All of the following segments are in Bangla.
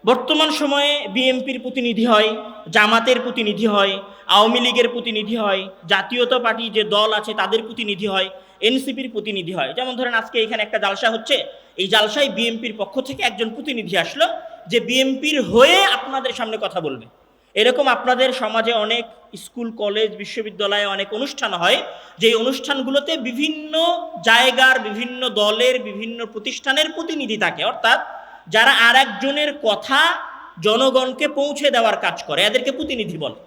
বর্তমান সময়ে বিএনপির প্রতিনিধি হয়, জামাতের প্রতিনিধি হয়, আওয়ামী লীগের প্রতিনিধি হয়, জাতীয়তা পার্টি যে দল আছে তাদের প্রতিনিধি হয়, এনসিপির প্রতিনিধি হয়। যেমন ধরেন আজকে এখানে একটা জালসা হচ্ছে, এই জালসায় বিএনপির পক্ষ থেকে একজন প্রতিনিধি আসলো যে বিএনপির হয়ে আপনাদের সামনে কথা বলবে। এরকম আপনাদের সমাজে অনেক স্কুল, কলেজ, বিশ্ববিদ্যালয়ে অনেক অনুষ্ঠান হয়, যে অনুষ্ঠানগুলোতে বিভিন্ন জায়গার, বিভিন্ন দলের, বিভিন্ন প্রতিষ্ঠানের প্রতিনিধি থাকে, অর্থাৎ যারা আর একজনের কথা জনগণকে পৌঁছে দেওয়ার কাজ করে, এদেরকে প্রতিনিধি বলে।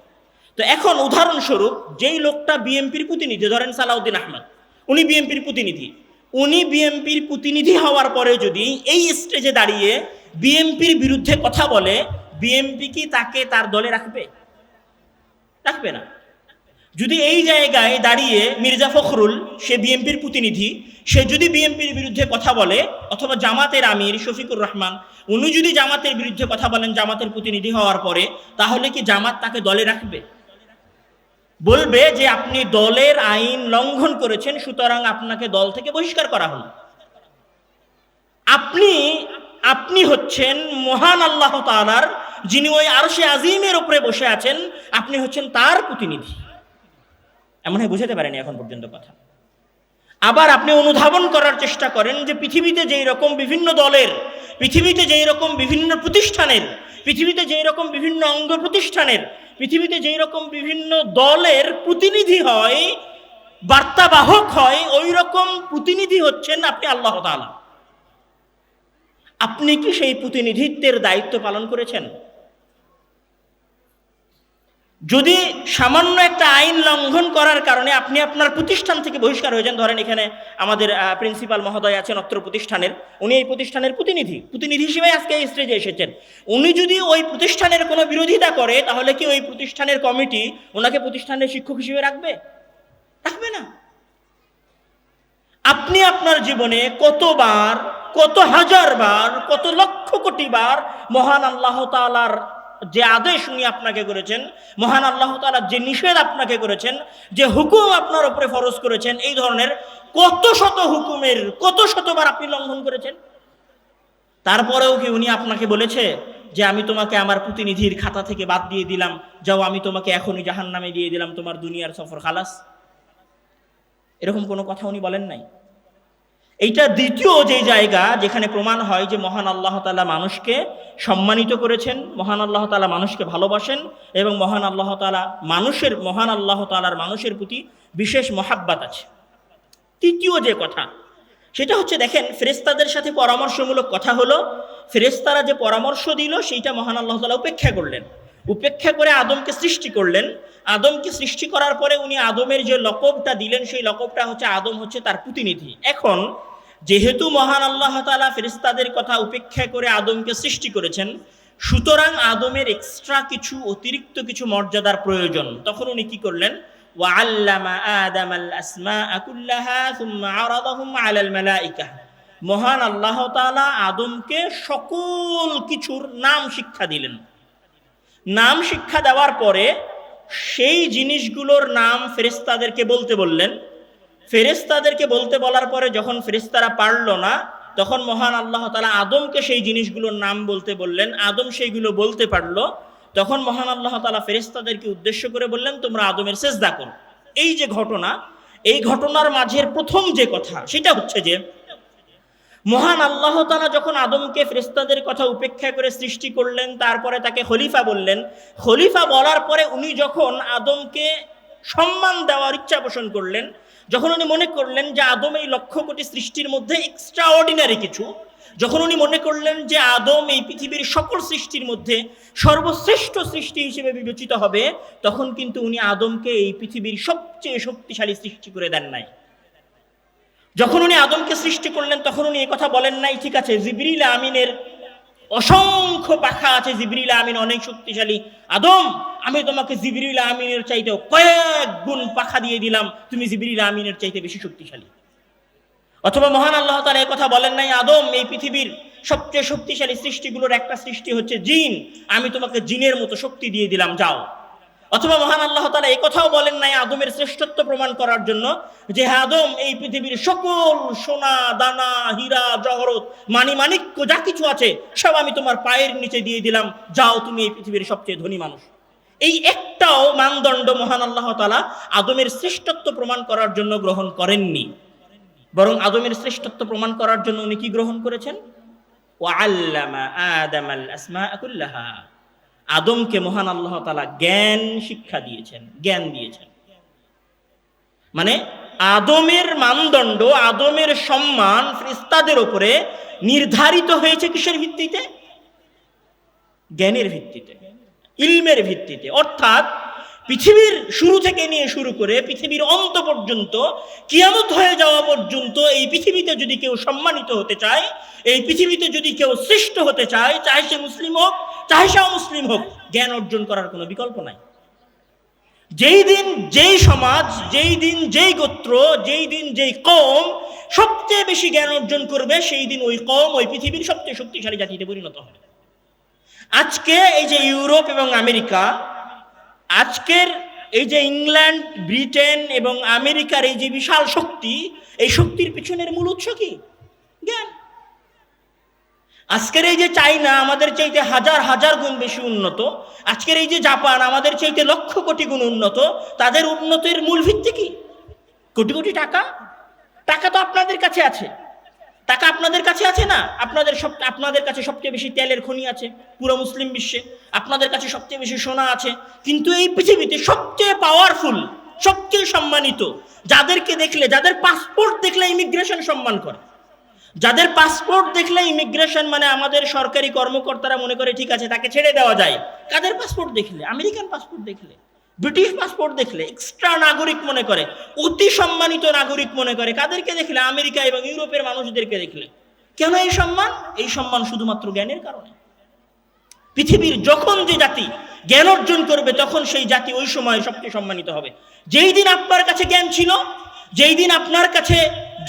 তো এখন উদাহরণস্বরূপ যেই লোকটা বিএনপির প্রতিনিধি, ধরেন সালাউদ্দিন আহমেদ, উনি বিএনপির প্রতিনিধি, উনি বিএনপির প্রতিনিধি হওয়ার পরে যদি এই স্টেজে দাঁড়িয়ে বিএনপির বিরুদ্ধে কথা বলে, বিএনপি কি তাকে তার দলে রাখবে? রাখবে না। যদি এই জায়গায় দাঁড়িয়ে মির্জা ফখরুল, সে বিএনপির প্রতিনিধি, সে যদি বিএনপির বিরুদ্ধে কথা বলে, অথবা জামাতের আমির শফিকুর রহমান, উনি যদি জামাতের বিরুদ্ধে কথা বলেন জামাতের প্রতিনিধি হওয়ার পরে, তাহলে কি জামাত তাকে দলে রাখবে? বলবে যে আপনি দলের আইন লঙ্ঘন করেছেন, সুতরাং আপনাকে দল থেকে বহিষ্কার করা হলো। আপনি হচ্ছেন মহান আল্লাহ তাআলার, যিনি ওই আরশে আজিমের উপরে বসে আছেন, আপনি হচ্ছেন তার প্রতিনিধি। এমন হয় বুঝাতে পারেনি এখন পর্যন্ত কথা। আবার আপনি অনুধাবন করার চেষ্টা করেন যে পৃথিবীতে যেই রকম বিভিন্ন দলের, পৃথিবীতে যেই রকম বিভিন্ন প্রতিষ্ঠানের, পৃথিবীতে যেই রকম বিভিন্ন অঙ্গ প্রতিষ্ঠানের, পৃথিবীতে যেই রকম বিভিন্ন দলের প্রতিনিধি হয়, বার্তাবাহক হয়, ওই রকম প্রতিনিধি হচ্ছেন আপনি আল্লাহ তাআলা। আপনি কি সেই প্রতিনিধিত্বের দায়িত্ব পালন করেছেন? যদি সামান্য একটা আইন লঙ্ঘন করার কারণে আপনি আপনার প্রতিষ্ঠান থেকে বহিষ্কার হয়ে যান, ধরেন এখানে আমাদের প্রিন্সিপাল মহোদয় আছেন অত্র প্রতিষ্ঠানের, উনি এই প্রতিষ্ঠানের প্রতিনিধি হিসেবে আজকে এই স্টেজে এসেছেন। উনি যদি ওই প্রতিষ্ঠানের কোনো বিরোধিতা করে, তাহলে কি ওই প্রতিষ্ঠানের কমিটি ওনাকে প্রতিষ্ঠানের শিক্ষক হিসেবে রাখবে? রাখবে না। আপনি আপনার জীবনে কতবার, কত হাজার বার, কত লক্ষ কোটি বার মহান আল্লাহ তাআলার যে আদেশ উনি আপনাকে করেছেন, মহান আল্লাহ তাআলা যে নিষেধ আপনাকে করেছেন, যে হুকুম আপনার উপরে ফরজ করেছেন, এই ধরনের কত শত হুকুমের কত শতবার আপনি লঙ্ঘন করেছেন? তারপরেও কি উনি আপনাকে বলেছে যে আমি তোমাকে আমার প্রতিনিধির খাতা থেকে বাদ দিয়ে দিলাম, যাও আমি তোমাকে এখনই জাহান্নামে দিয়ে দিলাম, তোমার দুনিয়ার সফর খালাস? এরকম কোনো কথা উনি বলেন নাই। এইটা দ্বিতীয় যে জায়গা যেখানে প্রমাণ হয় যে মহান আল্লাহ তাআলা মানুষকে সম্মানিত করেছেন, মহান আল্লাহ তাআলা মানুষকে ভালোবাসেন, এবং মহান আল্লাহ তাআলার মানুষের প্রতি বিশেষ মহাব্বত আছে। তৃতীয় যে কথা, সেটা হচ্ছে দেখেন, ফেরেশতাদের সাথে পরামর্শমূলক কথা হলো, ফেরেশতারা যে পরামর্শ দিল সেইটা মহান আল্লাহ তাআলা উপেক্ষা করলেন। উপেক্ষা করে আদমকে সৃষ্টি করলেন। আদমকে সৃষ্টি করার পরে উনি আদমের যে লকবটা দিলেন, সেই লকবটা হচ্ছে আদম হচ্ছে তার প্রতিনিধি। এখন যেহেতু মহান আল্লাহ তাআলা ফেরেশতাদের কথা উপেক্ষা করে আদমকে সৃষ্টি করেছেন, সুতরাং আদমের এক্সট্রা কিছু, অতিরিক্ত কিছু মর্যাদার প্রয়োজন। তখন উনি কি করলেন? ওয়াআল্লামা আদামাল আসমাআ কুল্লাহা সুম্মা আরাদাহুম আলাল মালাইকা। মহান আল্লাহ তাআলা আদমকে সকল কিছুর নাম শিক্ষা দিলেন। নাম শিক্ষা দেওয়ার পরে সেই জিনিসগুলোর নাম ফেরেশতাদেরকে বলতে বললেন। ফেরেশতাদেরকে বলতে বলার পরে যখন ফেরেশতারা পারল না, তখন মহান আল্লাহ তাআলা আদমকে সেই জিনিসগুলোর নাম বলতে বললেন। আদম সেইগুলো বলতে পারলো। তখন মহান আল্লাহ তাআলা ফেরেশতাদেরকে উদ্দেশ্য করে বললেন, তোমরা আদমের সিজদা করো। এই যে ঘটনা, এই ঘটনার মাঝের প্রথম যে কথা, সেটা হচ্ছে যে মহান আল্লাহ তাআলা যখন আদমকে ফেরেশতাদের কথা উপেক্ষা করে সৃষ্টি করলেন, তারপরে তাকে খলিফা বললেন। খলিফা বলার পরে উনি যখন আদমকে সম্মান দেওয়ার ইচ্ছা পোষণ করলেন, যখন উনি মনে করলেন যে আদম এই লক্ষ কোটি সৃষ্টির মধ্যে এক্সট্রা অর্ডিনারি কিছু, যখন উনি মনে করলেন যে আদম এই পৃথিবীর সকল সৃষ্টির মধ্যে সর্বশ্রেষ্ঠ সৃষ্টি হিসেবে বিবেচিত হবে, তখন কিন্তু উনি আদমকে এই পৃথিবীর সবচেয়ে শক্তিশালী সৃষ্টি করে দেন নাই। যখন উনি আদমকে সৃষ্টি করলেন, তখন উনি এই কথা বলেন নাই, ঠিক আছে জিবরিল আমিনের অসংখ্য পাখা আছে, জিবরিল আমিন অনেক শক্তিশালী, আদম আমি তোমাকে জিবরিল আমিনের চাইতে কয়েক গুণ পাখা দিয়ে দিলাম, তুমি জিবরিল আমিনের চাইতে বেশি শক্তিশালী। অথবা মহান আল্লাহ তাআলা এই কথা বলেন নাই, আদম এই পৃথিবীর সবচেয়ে শক্তিশালী সৃষ্টিগুলোর একটা সৃষ্টি হচ্ছে জিন, আমি তোমাকে জিনের মতো শক্তি দিয়ে দিলাম, যাও। অথবা মহান আল্লাহ তাআলা এই কথাও বলেন নাই আদমের শ্রেষ্ঠত্ব প্রমাণ করার জন্য যে হ্যাঁ আদম, এই পৃথিবীর সকল সোনা দানা হীরা জহরত মানিমাণিক্য যা কিছু আছে সব আমি তোমার পায়ের নিচে দিয়ে দিলাম, যাও তুমি এই পৃথিবীর সবচেয়ে ধনী মানুষ। এই একটাও মানদণ্ড মহান আল্লাহ তাআলা আদমের শ্রেষ্ঠত্ব প্রমাণ করার জন্য গ্রহণ করেননি, বরং আদমের শ্রেষ্ঠত্ব প্রমাণ করার জন্য উনি কি গ্রহণ করেছেন? ওয়াআল্লামা আদামাল আসমাআ কুল্লাহা, আদমকে মহান আল্লাহ তাআলা জ্ঞান শিক্ষা দিয়েছেন, জ্ঞান দিয়েছেন। মানে আদমের মানদণ্ড, আদমের সম্মান ফেরেশতাদের উপরে নির্ধারিত হয়েছে কিসের ভিত্তিতে? জ্ঞানের ভিত্তিতে, ইলমের ভিত্তিতে। অর্থাৎ পৃথিবীর শুরু থেকে নিয়ে শুরু করে পৃথিবীর অন্ত পর্যন্ত, কিয়ামত হয়ে যাওয়া পর্যন্ত এই পৃথিবীতে যদি কেউ সম্মানিত হতে চায়, এই পৃথিবীতে যদি কেউ শ্রেষ্ঠ হতে চায়, চাহে সে মুসলিম হোক চাহে সে অমুসলিম হোক, জ্ঞান অর্জন করার কোনো বিকল্প নাই। যেই দিন যেই সমাজ, যেই দিন যেই গোত্র, যেই দিন যেই কওম সবচেয়ে বেশি জ্ঞান অর্জন করবে, সেই দিন ওই কওম ওই পৃথিবীর সবচেয়ে শক্তিশালী জাতিতে পরিণত হবে। আজকে এই যে ইউরোপ এবং আমেরিকা, আজকের এই যে ইংল্যান্ড, ব্রিটেন এবং আমেরিকার এই যে বিশাল শক্তি, এই শক্তির পিছনের মূল উৎস কি? জ্ঞান। আজকের এই যে চায়না আমাদের চাইতে হাজার হাজার গুণ বেশি উন্নত, আজকের এই যে জাপান আমাদের চাইতে লক্ষ কোটি গুণ উন্নত, তাদের উন্নতির মূল ভিত্তি কি? কোটি কোটি টাকা। টাকা তো আপনাদের কাছে আছে, টাকা আপনাদের কাছে আছে না? আপনাদের কাছে সবচেয়ে বেশি তেলের খনি আছে পুরো মুসলিম বিশ্বে, আপনাদের কাছে সবচেয়ে বেশি সোনা আছে। কিন্তু এই পৃথিবীতে সবচেয়ে পাওয়ারফুল, সবচেয়ে সম্মানিত, যাদেরকে দেখলে, যাদের পাসপোর্ট দেখলে ইমিগ্রেশন সম্মান করে, যাদের পাসপোর্ট দেখলে ইমিগ্রেশন মানে আমাদের সরকারি কর্মকর্তারা মনে করে ঠিক আছে তাকে ছেড়ে দেওয়া যায়, কাদের পাসপোর্ট দেখলে? আমেরিকান পাসপোর্ট দেখলে, ব্রিটিশ পাসপোর্ট দেখলে এক্সট্রা নাগরিক মনে করে, অতি সম্মানিত নাগরিক মনে করে। কাদেরকে দেখলে? আমেরিকা এবং ইউরোপের মানুষদেরকে দেখলে। কেন এই সম্মান? এই সম্মান শুধুমাত্র জ্ঞানের কারণে। পৃথিবীর যখন যে জাতি জ্ঞান অর্জন করবে তখন সেই জাতি ওই সময় সবচেয়ে সম্মানিত হবে। যেই দিন আপনার কাছে জ্ঞান ছিল, যেই দিন আপনার কাছে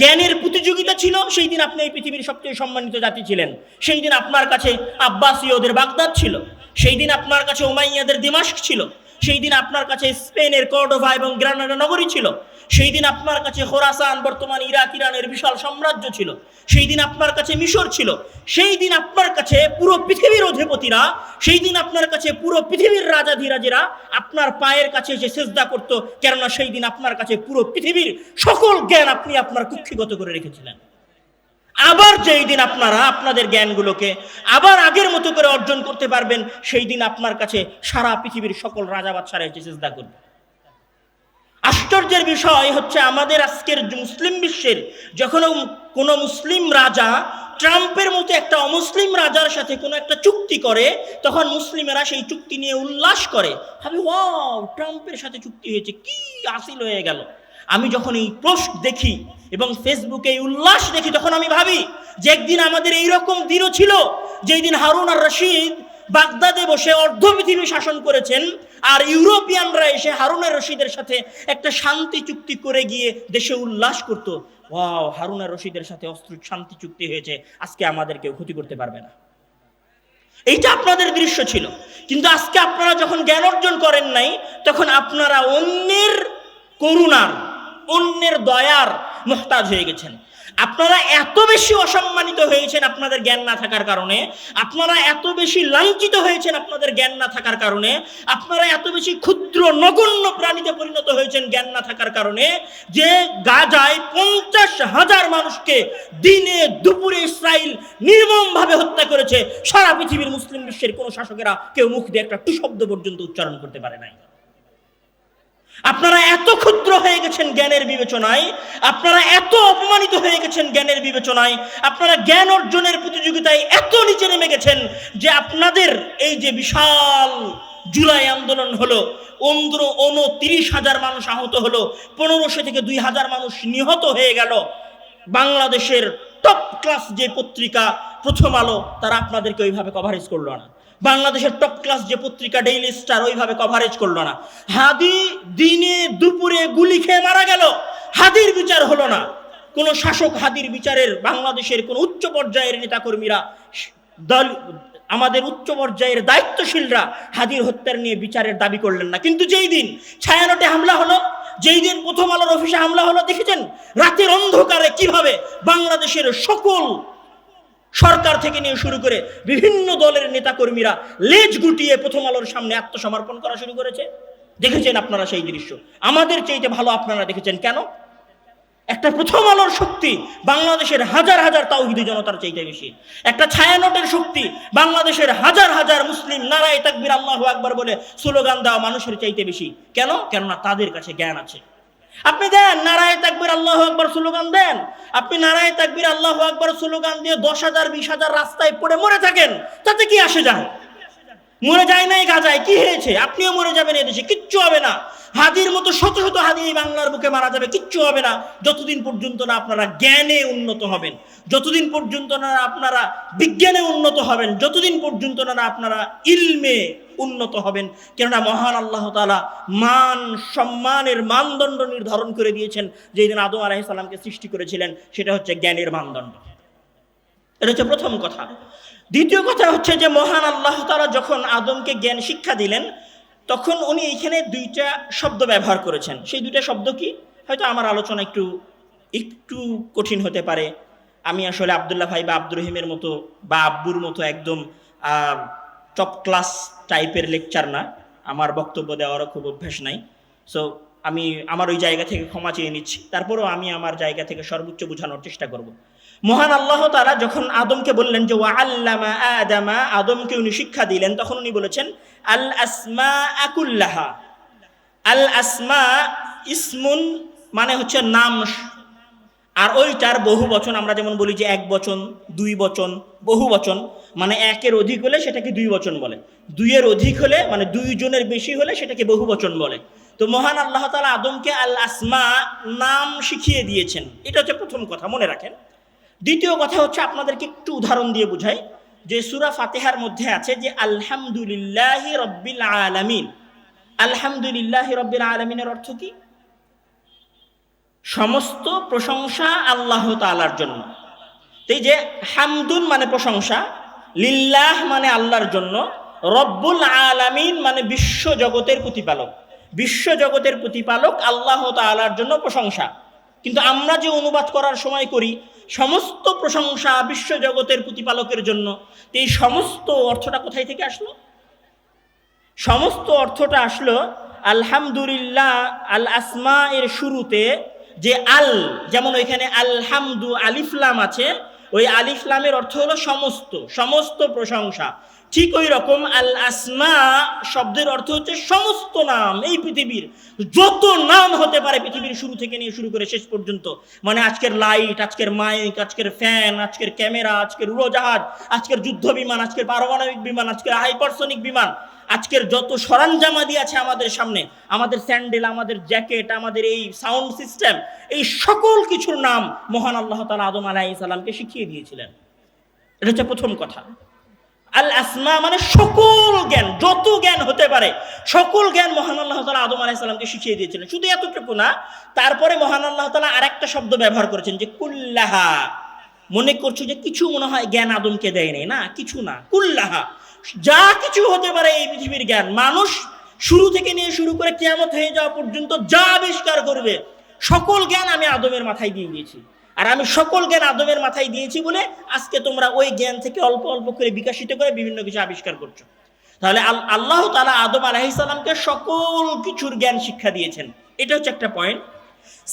জ্ঞানের প্রতিযোগিতা ছিল, সেই দিন আপনি এই পৃথিবীর সবচেয়ে সম্মানিত জাতি ছিলেন। সেই দিন আপনার কাছে আব্বাসীয়দের বাগদাদ ছিল, সেই দিন আপনার কাছে উমাইয়াদের দিমাশক ছিল, সেই দিন আপনার কাছে স্পেনের কর্ডোভা এবং গ্রানাডা নগরী ছিল, সেই দিন আপনার কাছে খোরাসান বর্তমান ইরাক ইরানের বিশাল সাম্রাজ্য ছিল, সেই দিন আপনার কাছে মিশর ছিল, সেই দিন আপনার কাছে পুরো পৃথিবীর অধিপতিরা, সেই দিন আপনার কাছে পুরো পৃথিবীর রাজাধিরাজেরা আপনার পায়ের কাছে এসে সেজদা করত, কেননা সেই দিন আপনার কাছে পুরো পৃথিবীর সকল জ্ঞান আপনি আপনার কুক্ষিগত করে রেখেছিলেন। আবার যেই দিন আপনারা আপনাদের জ্ঞানগুলোকে আবার আগের মতো করে অর্জন করতে পারবেন, সেই দিন আপনার কাছে সারা পৃথিবীর সকল রাজা বাদশারা এসে সিজদা করবে। আশ্চর্যের বিষয় হচ্ছে আমাদের আজকের মুসলিম বিশ্বের যখন কোনো মুসলিম রাজা ট্রাম্পের মতো একটা অমুসলিম রাজার সাথে কোনো একটা চুক্তি করে, তখন মুসলিমেরা সেই চুক্তি নিয়ে উল্লাস করে, ভাবি ওয়াও ট্রাম্পের সাথে চুক্তি হয়েছে, কি হাসিল হয়ে গেল। আমি যখন এই পোস্ট দেখি এবং ফেসবুকে এই উল্লাস দেখি, তখন আমি ভাবি যে একদিন আমাদের এইরকম দিনও ছিল, যেই দিন হারুন আর রশিদ বাগদাদে বসে অর্ধ পৃথিবী শাসন করেছেন, আর ইউরোপিয়ানরা এসে হারুন আর রশিদের সাথে একটা শান্তি চুক্তি করে গিয়ে দেশে উল্লাস করত, ওয়াও হারুন আর রশিদের সাথে শান্তি চুক্তি হয়েছে, আজকে আমাদের কেউ ক্ষতি করতে পারবে না। এইটা আপনাদের দৃশ্য ছিল। কিন্তু আজকে আপনারা যখন জ্ঞান অর্জন করেন নাই, তখন আপনারা অন্যের করুণার, অন্যের দয়ার মুহতাজ হয়ে গেছেন। আপনারা এত বেশি অসম্মানিত হয়েছেন আপনাদের জ্ঞান না থাকার কারণে, আপনারা এত বেশি লাঞ্ছিত হয়েছেন আপনাদের জ্ঞান না থাকার কারণে, আপনারা এত বেশি ক্ষুদ্র নগণ্য প্রাণীতে পরিণত হয়েছেন জ্ঞান না থাকার কারণে, যে গাজায় 50,000 মানুষকে দিনে দুপুরে ইসরায়েল নির্মমভাবে হত্যা করেছে। সারা পৃথিবীর মুসলিম বিশ্বের কোন শাসকেরা কেউ মুখ দিয়ে একটা টু শব্দ পর্যন্ত উচ্চারণ করতে পারে নাই। আপনারা এত ক্ষুদ্র হয়ে গেছেন জ্ঞানের বিবেচনায়, আপনারা এত অপমানিত হয়ে গেছেন জ্ঞানের বিবেচনায়, আপনারা জ্ঞান অর্জনের প্রতিযোগিতায় এত নিচে নেমে গেছেন যে আপনাদের এই যে বিশাল জুলাই আন্দোলন হলো, 29,000 মানুষ আহত হলো, 1500 থেকে 2000 মানুষ নিহত হয়ে গেল। বাংলাদেশের টপ ক্লাস যে পত্রিকা প্রথম আলো, তারা আপনাদেরকে ওইভাবে কভারেজ করলো না। বাংলাদেশের টপ ক্লাস যে পত্রিকা ডেইলি স্টার ওইভাবে কভারেজ করলো না। হাদি দিনে দুপুরে গুলি খেয়ে মারা গেল, হাদির বিচার হলো না। কোন শাসক হাদির বিচারের, বাংলাদেশের কোন উচ্চ পর্যায়ের নেতাকর্মীরা আমাদের উচ্চ পর্যায়ের দায়িত্বশীলরা হাদির হত্যার নিয়ে বিচারের দাবি করলেন না। কিন্তু যেই দিন ছায়ানটে হামলা হলো, যেই দিন প্রথম আলোর অফিসে হামলা হলো, দেখেছেন রাতের অন্ধকারে কিভাবে বাংলাদেশের সকল সরকার থেকে নিয়ে শুরু করে বিভিন্ন দলের নেতাকর্মীরা লেজ গুটিয়ে প্রথম আলোর সামনে আত্মসমর্পণ করা শুরু করেছে। দেখেছেন আপনারা সেই দৃশ্য, আমাদের চাইতে ভালো আপনারা দেখেছেন। কেন? একটা প্রথম আলোর শক্তি বাংলাদেশের হাজার হাজার তাওহীদি জনতার চাইতে বেশি, একটা ছায়ানটের শক্তি বাংলাদেশের হাজার হাজার মুসলিম নারায়ে তাকবীর আল্লাহু আকবার বলে স্লোগান দেওয়া মানুষের চাইতে বেশি। কেন? কেননা তাদের কাছে জ্ঞান আছে। আপনি দেন নারায়ে তাকবীর আল্লাহু আকবার স্লোগান দেন, আপনি নারায়ে তাকবীর আল্লাহু আকবার স্লোগান দিয়ে 10,000 20,000 রাস্তায় পড়ে মরে থাকেন, তাতে কি আসে যায়? মরে যায় নাই গাজায়, কি হয়েছে? আপনিও মরে যাবেন, এদেশে কিচ্ছু হবে না। হাদির মতো শত শত হাদি এই বাংলার বুকে মারা যাবে, কিচ্ছু হবে না, যতদিন পর্যন্ত না আপনারা জ্ঞানে উন্নত হবেন, যতদিন পর্যন্ত না আপনারা বিজ্ঞানে উন্নত হবেন, যতদিন পর্যন্ত না আপনারা ইলমে উন্নত হবেন। কেননা মহান আল্লাহ তাআলা মান সম্মানের মানদণ্ড নির্ধারণ করে দিয়েছেন। যেই দিন আদম আলাইহিস সালামকে সৃষ্টি করেছিলেন, সেটা হচ্ছে জ্ঞানের মানদণ্ড। এটা হচ্ছে প্রথম কথা। দ্বিতীয় কথা হচ্ছে যে মহান আল্লাহ তাআলা যখন আদমকে জ্ঞান শিক্ষা দিলেন, তখন উনি এইখানে দুইটা শব্দ ব্যবহার করেছেন। সেই দুইটা শব্দ কি? হয়তো আমার আলোচনা একটু একটু কঠিন হতে পারে। আমি আসলে আব্দুল্লাহ ভাই বা আব্দুর রহিমের মতো বা আব্বুর মতো একদম টপ ক্লাস টাইপের লেকচার না, আমার বক্তব্য দেওয়ারও খুব অভ্যাস নাই। সো আমি আমার ওই জায়গা থেকে ক্ষমা চেয়ে নিচ্ছি, তারপরেও আমি আমার জায়গা থেকে সর্বোচ্চ বোঝানোর চেষ্টা করব। মহান আল্লাহ তাআলা যখন আদমকে বললেন যে ওয়াআল্লামা আদামা, আদমকে উনি শিক্ষা দিলেন, তখন উনি বলেছেন আল আসমা কুল্লাহা। আল আসমা ইসমুন মানে হচ্ছে নাম, আর ওইটার বহু বচন আমরা যেমন বলি যে এক বচন, দুই বচন, বহু বচন মানে একের অধিক হলে সেটাকে দুই বচন বলে, দুইয়ের অধিক হলে মানে দুইজনের বেশি হলে সেটাকে বহু বচন বলে। তো মহান আল্লাহ তাআলা আদমকে আল আসমা নাম শিখিয়ে দিয়েছেন, এটা হচ্ছে প্রথম কথা, মনে রাখেন। দ্বিতীয় কথা হচ্ছে আপনাদেরকে একটু উদাহরণ দিয়ে বুঝাই, যে সূরা ফাতিহার মধ্যে আছে যে আলহামদুলিল্লাহি রাব্বিল আলামিন। আলহামদুলিল্লাহি রাব্বিল আলামিনের অর্থ কি? সমস্ত প্রশংসা আল্লাহ তাআলার জন্য। এই যে হামদুন মানে প্রশংসা, লিল্লাহ মানে আল্লাহর জন্য, রব্বুল আলামিন মানে বিশ্ব জগতের প্রতিপালক। বিশ্ব জগতের প্রতিপালক আল্লাহ তাআলার জন্য প্রশংসা। কিন্তু আমরা যে অনুবাদ করার সময় করি সমস্ত প্রশংসা বিশ্ব জগতের প্রতিপালকের জন্য, এই সমস্ত অর্থটা কোথায় থেকে আসলো? সমস্ত অর্থটা আসলো আলহামদুলিল্লাহ আল আসমা এর শুরুতে যে আল, যেমন ওইখানে আলহামদু আলিফলাম আছে, ওই আলিফলামের অর্থ হলো সমস্ত, সমস্ত প্রশংসা। ঠিক ওই রকম আল আসমা শব্দের অর্থ হচ্ছে সমস্ত নাম, এই পৃথিবীর যত নাম হতে পারে পৃথিবীর শুরু থেকে নিয়ে শুরু করে শেষ পর্যন্ত, মানে আজকের লাইট, আজকের মাইক, আজকের ফ্যান, আজকের ক্যামেরা, আজকের উড়োজাহাজ, আজকের যুদ্ধ বিমান, আজকের পারমাণবিক বিমান, আজকের হাইপারসনিক বিমান, আজকের যত সরঞ্জামাদি আছে আমাদের সামনে, আমাদের স্যান্ডেল, আমাদের জ্যাকেট, আমাদের এই সাউন্ড সিস্টেম, এই সকল কিছুর নাম মহান আল্লাহ তাআলা আদম আলাইহিস সালামকে শিখিয়ে দিয়েছিলেন। এটা হচ্ছে প্রথম কথা। আল আসমা মানে সকল জ্ঞান, যত জ্ঞান হতে পারে সকল জ্ঞান মহান আল্লাহ তাআলা আদম আলাইহিস সালামকে শিখিয়ে দিয়েছিলেন। শুধু এতটুকু না, তারপরে মহান আল্লাহ তাআলা আরেকটা শব্দ ব্যবহার করেছেন যে কুল্লাহা। মনে করছো যে কিছু মনে হয় জ্ঞান আদমকে দেয় নাই, না, কিছু না, কুল্লাহা যা কিছু হতে পারে এই পৃথিবীর জ্ঞান, মানুষ শুরু থেকে নিয়ে শুরু করে কিয়ামত হয়ে যাওয়া পর্যন্ত যা আবিষ্কার করবে সকল জ্ঞান আমি আদমের মাথায় দিয়ে দিয়েছি। আর আমি সকল জ্ঞান আদমের মাথায় দিয়েছি বলে আজকে তোমরা ওই জ্ঞান থেকে অল্প অল্প করে বিকশিত করে বিভিন্ন কিছু আবিষ্কার করছো। তাহলে আল্লাহ তাআলা আদম আলাইহিস সালামকে সকল কিছুর জ্ঞান শিক্ষা দিয়েছেন, এটা হচ্ছে একটা পয়েন্ট।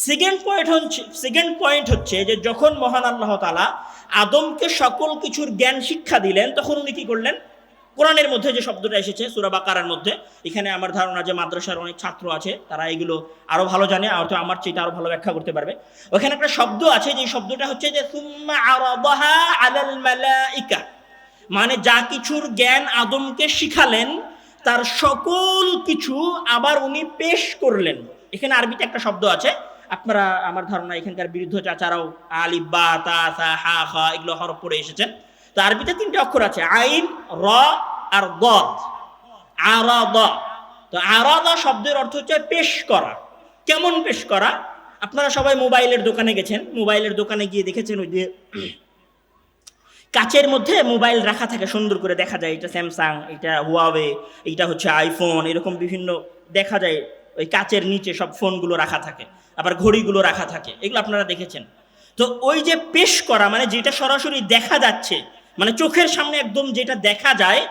সেকেন্ড পয়েন্ট হচ্ছে যে যখন মহান আল্লাহ তাআলা আদমকে সকল কিছুর জ্ঞান শিক্ষা দিলেন, তখন উনি কি করলেন? কোরআনের মধ্যে যে শব্দটা এসেছে সূরা বাকারার মধ্যে, এখানে আমার ধারণা যে মাদ্রাসার অনেক ছাত্র আছে, তারা এগুলো আরো ভালো জানে, আর আমার চেয়ে আরো ভালো ব্যাখ্যা করতে পারবে। ওখানে একটা শব্দ আছে, যে শব্দটা হচ্ছে যে সুম্মা আরাদাহা আলাল মালাইকা, মানে যা কিছুর জ্ঞান আদমকে শিখালেন তার সকল কিছু আবার উনি পেশ করলেন। এখানে আরবিতে একটা শব্দ আছে, আপনারা আমার ধারণা এখানকার বিরুদ্ধ চাচারাও আলিফ বা তা সা হা খা এগুলো হরফ পড়ে এসেছেন। তো আরবিতে তিনটে অক্ষর আছে, আইন, র আর গদ, আরাদা। তো আরাদা শব্দের অর্থ হচ্ছে পেশ করা। কেমন পেশ করা? আপনারা সবাই মোবাইলের দোকানে গেছেন, মোবাইলের দোকানে গিয়ে দেখেছেন ওই যে কাচের মধ্যে মোবাইল রাখা থাকে, সুন্দর করে দেখা যায় এটা স্যামসাং, এটা হুয়াওয়ে, এটা হচ্ছে আইফোন, এরকম বিভিন্ন দেখা যায় ওই কাচের নিচে সব ফোনগুলো রাখা থাকে, আবার ঘড়িগুলো রাখা থাকে, এগুলো আপনারা দেখেছেন। তো ওই যে পেশ করা মানে যেটা সরাসরি দেখা যাচ্ছে, মানে চোখের সামনে একদম যেটা দেখা যায়,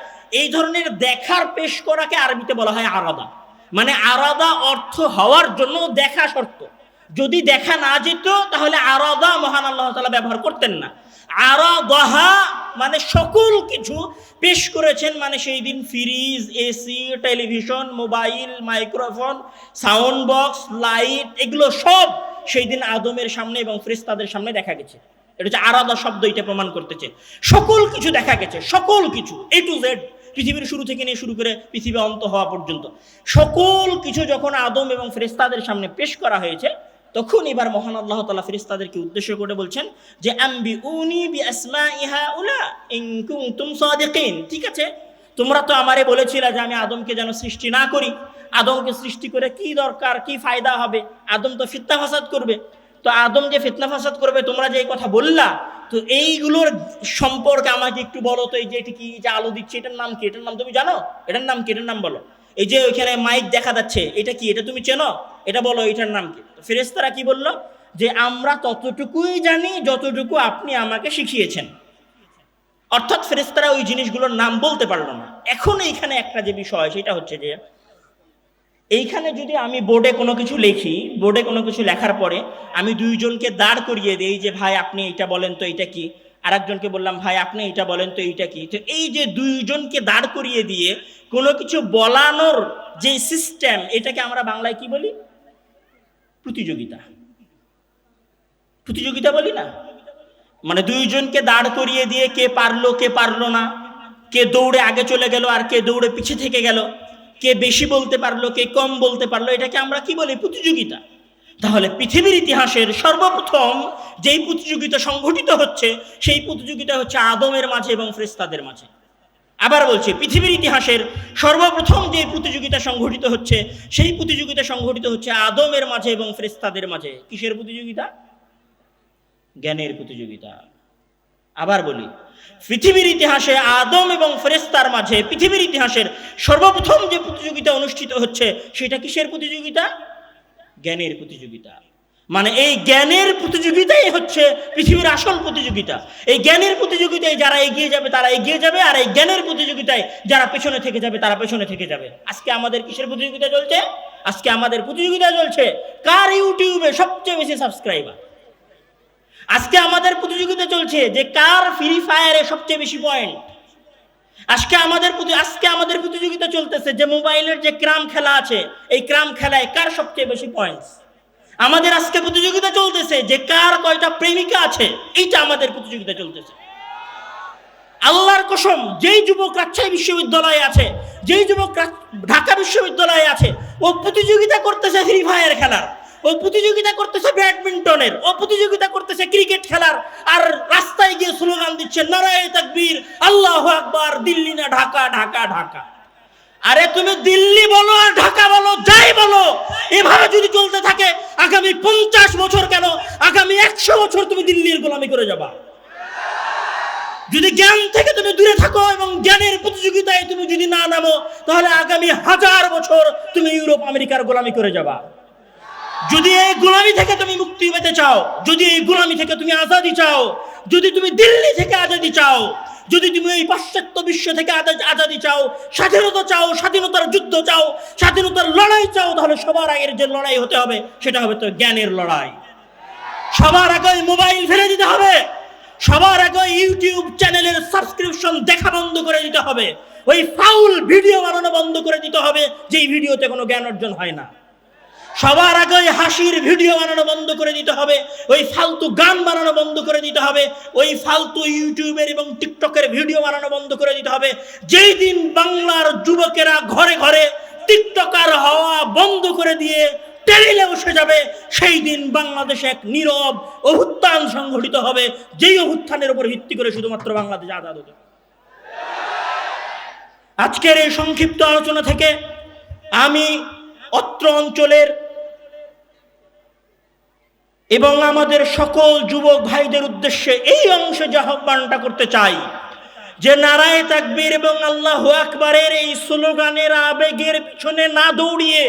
এই ধরনের দেখার পেশ করাকে আরবিতে বলা হয় আরাদা। মানে আরাদা অর্থ হওয়ার জন্য দেখা শর্ত, যদি দেখা না যেত তাহলে আরাদা মহান আল্লাহ তাআলা ব্যবহার করতেন না। আরাদাহা মানে সকল কিছু পেশ করেছেন, মানে সেই দিন fridge, AC, television, mobile, microphone, sound box, light, এগুলো সব সেই দিন আদমের সামনে এবং ফেরেশতাদের সামনে দেখা গেছে। এটা হচ্ছে আরাদা শব্দ, এটা প্রমাণ করতেছে সকল কিছু দেখা গেছে, সকল কিছু এ টু জেড, পৃথিবীর শুরু থেকে নিয়ে শুরু করে পৃথিবী অন্ত হওয়া পর্যন্ত সকল কিছু যখন আদম এবং ফেরেশতাদের সামনে পেশ করা হয়েছে, তখন এবার মহান আল্লাহ তাআলা ফেরেশতাদেরকে উদ্দেশ্য করে বলছেন যে আম্বিউনি বিআসমাইহা উলা ইন কুনতুম সাদিকিন। ঠিক আছে, তোমরা তো আমারে বলেছিলে যে আমি আদমকে যেন সৃষ্টি না করি, আদমকে সৃষ্টি করে কি দরকার, কি ফায়দা হবে, আদম তো ফিতনা ফাসাদ করবে। তো আদম যে ফিতনা ফাসাদ করবে তোমরা যে এই কথা বললা, তো এইগুলোর সম্পর্কে আমাকে একটু বলো তো। এই যে এটি কি, যে আলো দিচ্ছে, এটার নাম কি, এটার নাম তুমি জানো, এটার নাম কি, এটার নাম বলো। এই যে ওইখানে মাইক দেখা যাচ্ছে, এটা কি, এটা তুমি চেনো, এটা বলো, এটার নাম কি। তো ফেরেশতারা কি বললো যে আমরা ততটুকুই জানি যতটুকু আপনি আমাকে শিখিয়েছেন। অর্থাৎ ফেরেশতারা ওই জিনিসগুলোর নাম বলতে পারলো না। এখন এইখানে একটা যে বিষয় সেটা হচ্ছে যে এইখানে যদি আমি বোর্ডে কোনো কিছু লিখি, বোর্ডে কোনো কিছু লেখার পরে আমি দুইজনকে দাঁড় করিয়ে দেই যে ভাই আপনি এইটা বলেন তো এইটা কি, আরেকজনকে বললাম ভাই আপনি এইটা বলেন তো এইটা কি, তো এই যে দুইজনকে দাঁড় করিয়ে দিয়ে কোনো কিছু বলানোর যে সিস্টেম, এটাকে আমরা বাংলায় কি বলি? প্রতিযোগিতা। প্রতিযোগিতা বলি না? মানে দুইজনকে দাঁড় করিয়ে দিয়ে কে পারলো কে পারলো না, কে দৌড়ে আগে চলে গেল আর কে দৌড়ে পিছে থেকে গেল, কে বেশি বলতে পারলো কে কম বলতে পারলো, এটাকে আমরা কি বলি? প্রতিযোগিতা। তাহলে পৃথিবীর ইতিহাসের সর্বপ্রথম যেই প্রতিযোগিতা সংঘটিত হচ্ছে সেই প্রতিযোগিতা হচ্ছে আদমের মাঝে এবং ফেরেশতাদের মাঝে। আবার বলছি, পৃথিবীর ইতিহাসের সর্বপ্রথম যে প্রতিযোগিতা সংঘটিত হচ্ছে সেই প্রতিযোগিতা সংঘটিত হচ্ছে আদমের মাঝে এবং ফেরেশতাদের মাঝে। কিসের প্রতিযোগিতা? জ্ঞানের প্রতিযোগিতা। আবার বলি, পৃথিবীর ইতিহাসে আদম এবং ফেরেশতার মাঝে পৃথিবীর ইতিহাসের সর্বপ্রথম যে প্রতিযোগিতা অনুষ্ঠিত হচ্ছে সেটা কিসের প্রতিযোগিতা? জ্ঞানের প্রতিযোগিতা। মানে এই জ্ঞানের প্রতিযোগিতাই হচ্ছে পৃথিবীর আসল প্রতিযোগিতা। এই জ্ঞানের প্রতিযোগিতায় যারা এগিয়ে যাবে তারা এগিয়ে যাবে, আর এই জ্ঞানের প্রতিযোগিতায় যারা পেছনে থেকে যাবে তারা পেছনে থেকে যাবে। আজকে আমাদের কিসের প্রতিযোগিতা চলছে? আজকে আমাদের প্রতিযোগিতা চলছে কার ইউটিউবে সবচেয়ে বেশি সাবস্ক্রাইবার। আজকে আমাদের প্রতিযোগিতা চলছে যে কার ফ্রি ফায়ারে সবচেয়ে বেশি পয়েন্ট। আজকে আমাদের প্রতিযোগিতা চলতেছে যে মোবাইলের যে ক্রাম খেলা আছে, এই ক্রাম খেলায় কার সবচেয়ে বেশি পয়েন্টস। আমাদের আজকে প্রতিযোগিতা চলতেছে যে কার কয়টা প্রেমিকা আছে, এইটা আমাদের প্রতিযোগিতা চলতেছে। আল্লাহর কসম, যেই যুবক রাজশাহী বিশ্ববিদ্যালয়ে আছে, যেই যুবক ঢাকা বিশ্ববিদ্যালয়ে আছে, ও প্রতিযোগিতা করতেছে ফ্রি ফায়ার খেলার, ও প্রতিযোগিতা করতেছে ব্যাডমিন্টনের, ও প্রতিযোগিতা করতেছে ক্রিকেট খেলার, আর রাস্তায় গিয়ে স্লোগান দিচ্ছে নারায়ে তাকবীর, আল্লাহু আকবার, দিল্লি না ঢাকা, ঢাকা ঢাকা। আরে তুমি দিল্লি বলো আর ঢাকা বলো, যাই বলো, এভাবে যদি চলতে থাকে আগামী 50 বছর কেন, আগামী 100 বছর তুমি দিল্লির গোলামি করে যাবা। যদি জ্ঞান থেকে তুমি দূরে থাকো এবং জ্ঞানের প্রতিযোগিতায় তুমি যদি না নামো, তাহলে আগামী 1000 বছর তুমি ইউরোপ আমেরিকার গোলামি করে যাবা। যদি এই গোলামি থেকে তুমি মুক্তি পেতে চাও, যদি এই গোলামি থেকে তুমি আজাদি চাও, যদি তুমি দিল্লি থেকে আজাদি চাও, যদি তুমি এই পাশ্চাত্য বিশ্ব থেকে আজাদি চাও, স্বাধীনতা চাও, স্বাধীনতার যুদ্ধ চাও, স্বাধীনতার লড়াই চাও, তাহলে সবার আগের যে লড়াই হতে হবে সেটা হবে তো জ্ঞানের লড়াই। সবার আগে মোবাইল ফেলে দিতে হবে, সবার আগে ইউটিউব চ্যানেলের সাবস্ক্রিপশন দেখা বন্ধ করে দিতে হবে, ওই ফাউল ভিডিও বানানো বন্ধ করে দিতে হবে যেই ভিডিওতে কোনো জ্ঞান অর্জন হয় না। সবার আগে হাসির ভিডিও বানানো বন্ধ করে দিতে হবে, ওই ফালতু গান বানানো বন্ধ করে দিতে হবে, ওই ফালতু ইউটিউবের এবং টিকটকের ভিডিও বানানো বন্ধ করে দিতে হবে। যেই দিন বাংলার যুবকেরা ঘরে ঘরে টিকটকার হওয়া বন্ধ করে দিয়ে টেবিলে বসে যাবে, সেই দিন বাংলাদেশে এক নীরব অভ্যুত্থান সংঘটিত হবে, যেই অভ্যুত্থানের উপর ভিত্তি করে শুধুমাত্র বাংলাদেশ আজাদ হবে। আজকের এই সংক্ষিপ্ত আলোচনা থেকে আমি অত্র অঞ্চলের এবং আমাদের সকল যুবক ভাইদের উদ্দেশ্যে এই অংশে যে আহ্বানটা করতে চাই, যে নারায়ে তাকবীর এবং আল্লাহু আকবারের এই স্লোগানের আবেগের পিছনে না দৌড়িয়ে,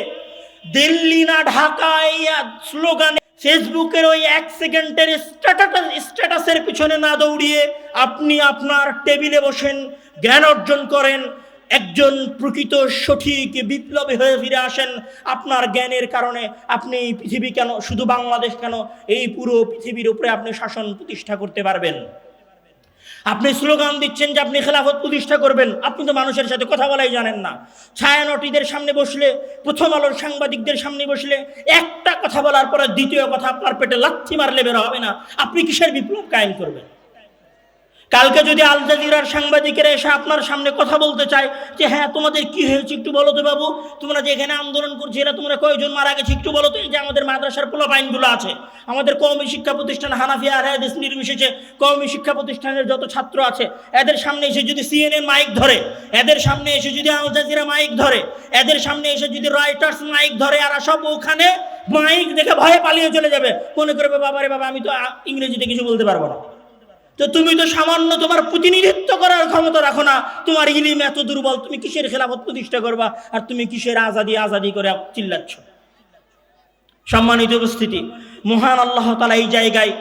দিল্লি না ঢাকা এই স্লোগানে ফেসবুকের ওই 1 সেকেন্ডের স্ট্যাটাসের পিছনে না দৌড়িয়ে আপনি আপনার টেবিলে বসেন, জ্ঞান অর্জন করেন, একজন প্রকৃত সঠিক বিপ্লবী হয়ে ফিরে আসেন। আপনার জ্ঞানের কারণে আপনি এই পৃথিবী কেন, শুধু বাংলাদেশ কেন, এই পুরো পৃথিবীর উপরে আপনি শাসন প্রতিষ্ঠা করতে পারবেন। আপনি স্লোগান দিচ্ছেন যে আপনি খেলাফত প্রতিষ্ঠা করবেন, আপনি তো মানুষের সাথে কথা বলাই জানেন না। ছায়ানটিদের সামনে বসলে, প্রথম আলোর সাংবাদিকদের সামনে বসলে একটা কথা বলার পরে দ্বিতীয় কথা আপনার পেটে লাথি মারলে বের হবে না। আপনি কিসের বিপ্লব কায়েম করবেন? কালকে যদি আল জাজিরার সাংবাদিকেরা এসে আপনার সামনে কথা বলতে চায় যে হ্যাঁ তোমাদের কি হয়েছে একটু বলো তো বাবু, তোমরা যে এখানে আন্দোলন করছো এরা তোমরা কয়জন মারা গেছে একটু বলো তো, এই যে আমাদের মাদ্রাসার পোলাপাইনগুলো আছে, আমাদের কওমি শিক্ষা প্রতিষ্ঠান হানাফিয়া আর হাদিস নির্বিশেষে কওমি শিক্ষা প্রতিষ্ঠানের যত ছাত্র আছে, এদের সামনে এসে যদি সিএনএন মাইক ধরে, এদের সামনে এসে যদি আল জাজিরা মাইক ধরে, এদের সামনে এসে যদি রয়টার্স মাইক ধরে, আর সব ওখানে মাইক দেখে ভয়ে পালিয়ে চলে যাবে, মনে করবে বাবারে বাবা আমি তো ইংরেজিতে কিছু বলতে পারবো না। তো তুমি তো সামান্য তোমার প্রতিনিধিত্ব করার ক্ষমতা রাখো না, তোমার ইলম এত দুর্বল, তুমি কিসের খেলাফত প্রতিষ্ঠা করবা, আর তুমি কিসের আজাদি আজাদি করে চিল্লাচ্ছ? সম্মানিত উপস্থিতি, মহান আল্লাহ তাআলা এই জায়গায়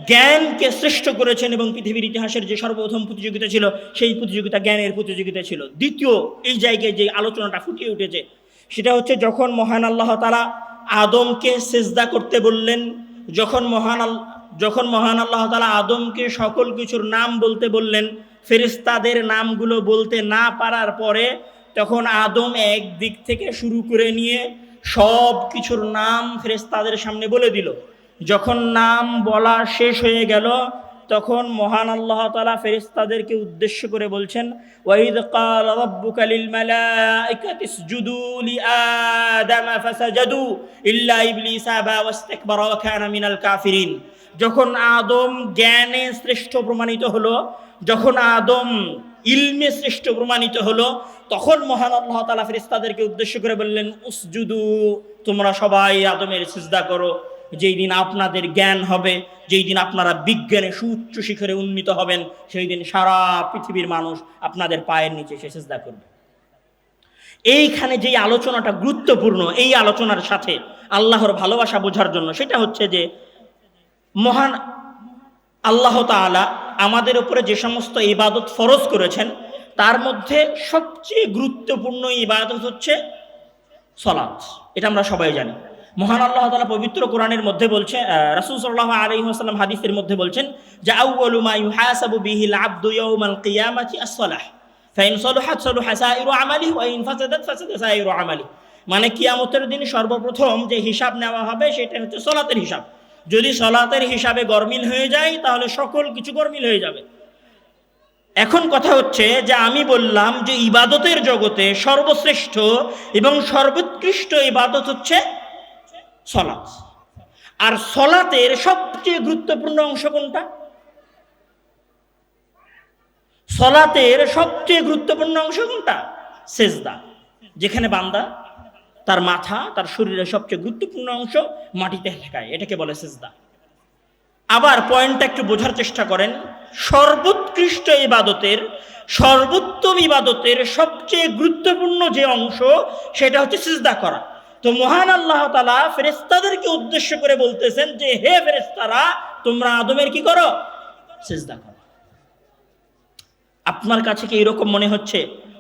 জ্ঞানকে শ্রেষ্ঠ করেছেন এবং পৃথিবীর ইতিহাসের যে সর্বপ্রথম প্রতিযোগিতা ছিল সেই প্রতিযোগিতা জ্ঞানের প্রতিযোগিতা ছিল। দ্বিতীয় এই জায়গায় যে আলোচনাটা ফুটিয়ে উঠেছে সেটা হচ্ছে যখন মহান আল্লাহ তাআলা আদমকে সিজদা করতে বললেন, যখন মহান আল্লাহ তাআলা আদমকে সকল কিছুর নাম বলতে বললেন, ফেরেশতাদের নামগুলো বলতে না পারার পরে তখন আদম এক দিক থেকে শুরু করে নিয়ে সব কিছুর নাম ফেরেশতাদের সামনে বলে দিল। যখন নাম বলা শেষ হয়ে গেল তখন মহান আল্লাহ তাআলা ফেরেশতাদেরকে উদ্দেশ্য করে বলছেন, ওয়াইদ ক্বাল রাব্বুকা লিল মালাইকাতি ইসজুদু লিআদামা ফাসাজাদু ইল্লা ইবলিস আবা ওয়াস্তাকবারা ওয়া কানা মিনাল কাফিরিন। যখন আদম জ্ঞানে শ্রেষ্ঠ প্রমাণিত হলো, যখন আদম ইলমে শ্রেষ্ঠ প্রমাণিত হলো, তখন মহান আল্লাহ তাআলা ফেরেশতাদেরকে উদ্দেশ্য করে বললেন, উসজুদু, তোমরা সবাই আদমের সিজদা করো। যেই দিন আপনাদের জ্ঞান হবে, যেই দিন আপনারা বিজ্ঞানে সুউচ্চ শিখরে উন্নীত হবেন, সেই দিন সারা পৃথিবীর মানুষ আপনাদের পায়ের নিচে এসে সিজদা করবে। এইখানে যেই আলোচনাটা গুরুত্বপূর্ণ, এই আলোচনার সাথে আল্লাহর ভালোবাসা বোঝার জন্য, সেটা হচ্ছে যে মহান আল্লাহ তাআলা আমাদের উপরে যে সমস্ত ইবাদত ফরজ করেছেন তার মধ্যে সবচেয়ে গুরুত্বপূর্ণ ইবাদত হচ্ছে সালাত। এটা আমরা সবাই জানি। মহান আল্লাহ তাআলা পবিত্র কোরআনের মধ্যে বলছে, রাসূল সাল্লাল্লাহু আলাইহি ওয়াসাল্লাম হাদিসের মধ্যে বলছেন যে আউয়ালু মা ইউহাসাবু বিহিল আবদু ইয়াউমাল কিয়ামাতি আস-সালাহ ফাইন সালাহাত সালাহা সাইরু আমালিহি ওয়া ইন ফাসাদাত ফাসাদা সাইরু আমালিহি। মানে কিয়ামতের দিন সর্বপ্রথম যে হিসাব নেওয়া হবে সেটা হচ্ছে সালাতের হিসাব। যদি সালাতের হিসাবে গরমিল হয়ে যায় তাহলে সকল কিছু গরমিল হয়ে যাবে। এখন কথা হচ্ছে যে আমি বললাম যে ইবাদতের জগতে সর্বশ্রেষ্ঠ এবং সর্বোৎকৃষ্ট ইবাদত হচ্ছে সালাত। আর সালাতের সবচেয়ে গুরুত্বপূর্ণ অংশ কোনটা? সালাতের সবচেয়ে গুরুত্বপূর্ণ অংশ কোনটা? সিজদা। যেখানে বান্দা তার মাথা, তার শরীরের সবচেয়ে গুরুত্বপূর্ণ অংশ মাটিতে ঠেকায়, এটাকে বলে সিজদা। আবার পয়েন্টটা একটু বোঝার চেষ্টা করেন, সর্বোৎকৃষ্ট ইবাদতের, সর্বোত্তম ইবাদতের সবচেয়ে গুরুত্বপূর্ণ যে অংশ সেটা হচ্ছে সিজদা করা। তো মহান আল্লাহ তাআলা ফেরেশতাদেরকে উদ্দেশ্য করে বলতেছেন যে হে ফেরেশতারা, তোমরা আদমের কি করো? সিজদা করো। আপনার কাছে কি এরকম মনে হচ্ছে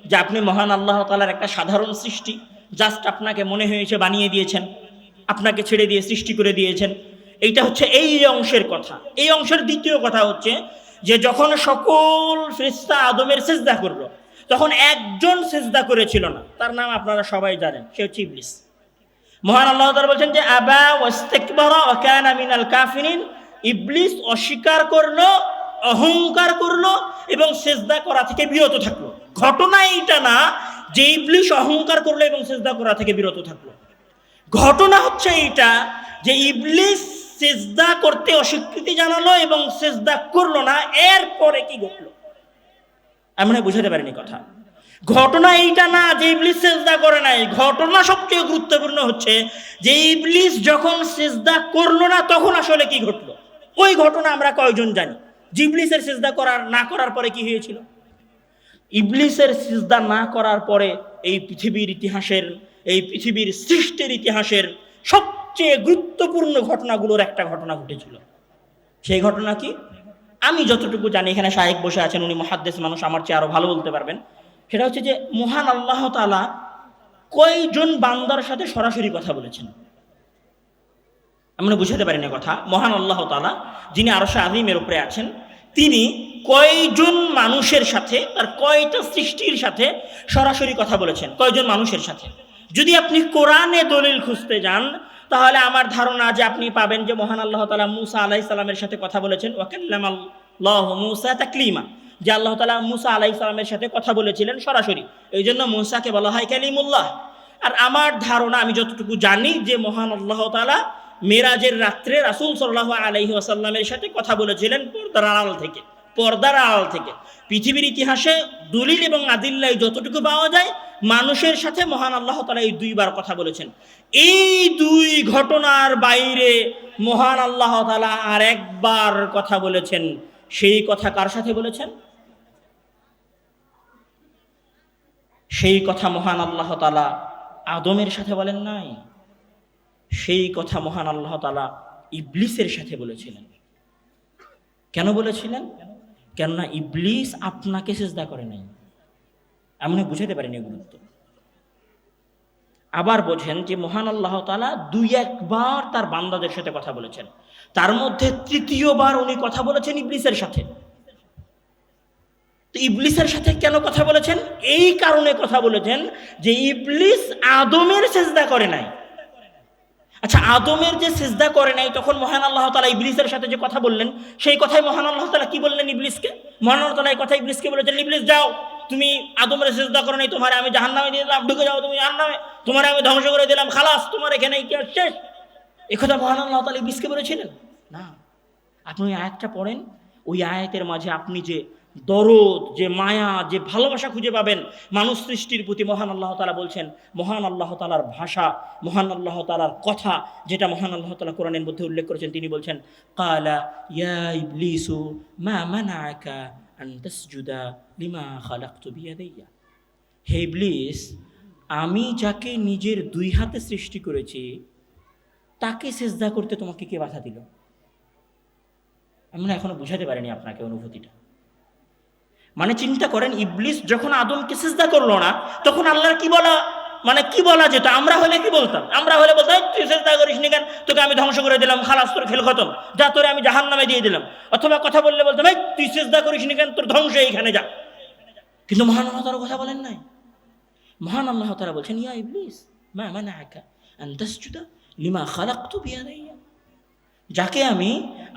যে আপনি মহান আল্লাহ তাআলার একটা সাধারণ সৃষ্টি, জাস্ট আপনাকে মনে হয়েছে বানিয়ে দিয়েছেন, আপনাকে ছেড়ে দিয়ে সৃষ্টি করে দিয়েছেন? এইটা হচ্ছে এই অংশের কথা। এই অংশের দ্বিতীয় কথা হচ্ছে যে যখন সকল ফেরেশতা আদমের সিজদা করলো তখন একজন সিজদা করেছিল না, তার নাম আপনারা সবাই জানেন, সে হচ্ছে ইবলিস। মহান আল্লাহ তাআলা বলেন যে আবা ওয়াস্তাকবারা ওয়া কানা মিনাল কাফিরিন। ইবলিস অস্বীকার করলো, অহংকার করলো এবং সিজদা করা থেকে বিরত থাকলো। ঘটনা এইটা না যে ইবলিস অহংকার করলো এবং সিজদা করা থেকে বিরত থাকলো। ঘটনা হচ্ছে এইটা যে ইবলিস সিজদা করতে অস্বীকৃতি জানালো এবং সিজদা করলো না। এরপরে কি ঘটলো আমরা বুঝাতে পারিনি কথা। ঘটনা এইটা না যে ইবলিস সিজদা করে নাই, ঘটনা সবচেয়ে গুরুত্বপূর্ণ হচ্ছে যে ইবলিস যখন সিজদা করলো না তখন আসলে কি ঘটলো। ওই ঘটনা আমরা কয়জন জানি যে ইবলিসের সিজদা না করার পরে কি হয়েছিল। ইবলিসের সিজদা না করার পরে এই পৃথিবীর ইতিহাসের, এই পৃথিবীর সৃষ্টির ইতিহাসের সবচেয়ে গুরুত্বপূর্ণ ঘটনাগুলোর একটা ঘটনা ঘটেছিল। সেই ঘটনা কি? আমি যতটুকু জানি, এখানে শায়েখ বসে আছেন, উনি মুহাদ্দিস মানুষ, আমার চেয়ে আরো ভালো বলতে পারবেন। সেটা হচ্ছে যে মহান আল্লাহ তাআলা কয়জন বান্দার সাথে সরাসরি কথা বলেছেন। আমরা বুঝাতে পারি না কথা। মহান আল্লাহ তাআলা যিনি আরশে আযীমের উপরে আছেন, তিনি কয়জন মানুষের সাথে, আর কয়টা সৃষ্টির সাথে সরাসরি কথা বলেছেন, কয়জন মানুষের সাথে। যদি আপনি কোরআনে দলিল খুঁজতে যান তাহলে আমার ধারণা যে আপনি পাবেন যে মহান আল্লাহ তাআলা মূসা আলাইহিস সালামের সাথে কথা বলেছেন, ওয়া কাল্লামাল্লাহু মূসা তাকলিমা, যে আল্লাহ তাআলা মূসা আলাইহিস সালামের সাথে কথা বলেছিলেন সরাসরি, এই জন্য মূসাকে বলা হয় কালিমুল্লাহ। আর আমার ধারণা, আমি যতটুকু জানি, যে মহান আল্লাহ তাআলা মেরাজের রাত্রে রাসূল সাল্লাল্লাহু আলাইহি ওয়াসাল্লামের সাথে কথা বলেছিলেন পর্দার আড়াল থেকে। পৃথিবীর ইতিহাসে দলিল এবং আদিল্লায় যতটুকু পাওয়া যায়, মানুষের সাথে মহান আল্লাহ তাআলা এই দুইবার কথা বলেছেন। এই দুই ঘটনার বাইরে মহান আল্লাহ তাআলা আর একবার কথা বলেছেন। সেই কথা কার সাথে বলেছেন? সেই কথা মহান আল্লাহ তাআলা আদমের সাথে বলেন নাই, সেই কথা মহান আল্লাহ তাআলা ইবলিসের সাথে বলেছিলেন। কেন বলেছিলেন? কেননা ইবলিস আপনাকে সিজদা করে নাই। আমি বুঝাতে পারিনি গুরুত্ব। আবার বোঝেন যে মহান আল্লাহ তাআলা দুই একবার তার বান্দাদের সাথে কথা বলেছেন, তার মধ্যে তৃতীয়বার উনি কথা বলেছেন ইবলিসের সাথে। তো ইবলিসের সাথে কেন কথা বলেছেন? এই কারণে কথা বলেছেন যে ইবলিস আদমের সিজদা করে নাই। আচ্ছা, আদমের যে সিজদা করে নাই, তখন মহান আল্লাহ তাআলা ইবলিসের সাথে যে কথা বললেন, সেই কথাই মহান আল্লাহ তাআলা কি বললেন ইবলিসকে? মহান আল্লাহ তাআলা এই কথা ইবলিসকে বলেছেন, ইবলিস যাও, তুমি আদমের সিজদা করো নাই, তোমার আমি জাহান্নামে দিয়ে দিলাম, ঢুকে যাও তুমি জাহান্নামে, তোমার আমি ধ্বংস করে দিলাম, খালাস, তোমার এখানে ইতিহাস শেষ। এই কথা মহান আল্লাহ তাআলা ইবলিসকে বলেছিলেন না। আপনি ওই আয়াতটা পড়েন, ওই আয়াতের মাঝে আপনি যে দরদ, যে মায়া, যে ভালোবাসা খুঁজে পাবেন মানুষ সৃষ্টির প্রতি। মহান আল্লাহ তাআলা বলছেন, মহান আল্লাহ তাআলার ভাষা, মহান আল্লাহ তাআলার কথা, যেটা মহান আল্লাহ তাআলা কোরআনের মধ্যে উল্লেখ করেছেন। তিনি বলছেন, ক্বালা ইয়া ইবলিসু মা মানাআকা আন তাসজুদা লিমা খালাকতু বিয়াদাইয়া। হে ইবলিস, আমি যাকে নিজের দুই হাতে সৃষ্টি করেছি তাকে সিজদা করতে তোমাকে কে বাধা দিল? আমরা এখনো বুঝাতে পারিনি আপনাকে অনুভূতিটা। মানে চিন্তা করেন, ইবলিস যখন আদমকে সিজদা করলো না, তখন আল্লাহর কি বলা যেত? আমরা হলে কি বলতাম? আমরা হলে বলতাম, তুই সিজদা করিস নি কেন, তোকে আমি ধ্বংস করে দিলাম, খালাস, তোর খেল খতম, যা, তোরে আমি জাহান্নামে দিয়ে দিলাম। অথবা কথা বললে বলতাম, এই তুই সিজদা করিস নি কেন, তোর ধ্বংস এইখানে যা। কিন্তু মহান আল্লাহ তাআলা কথা বলেন নাই। মহান আল্লাহ তাআলা বলছেন, ইয়া ইবলিস মা মানাআকা আন তাসজুদা লিমা খালাকতু বিয়াদাইয়া, যাকে আমি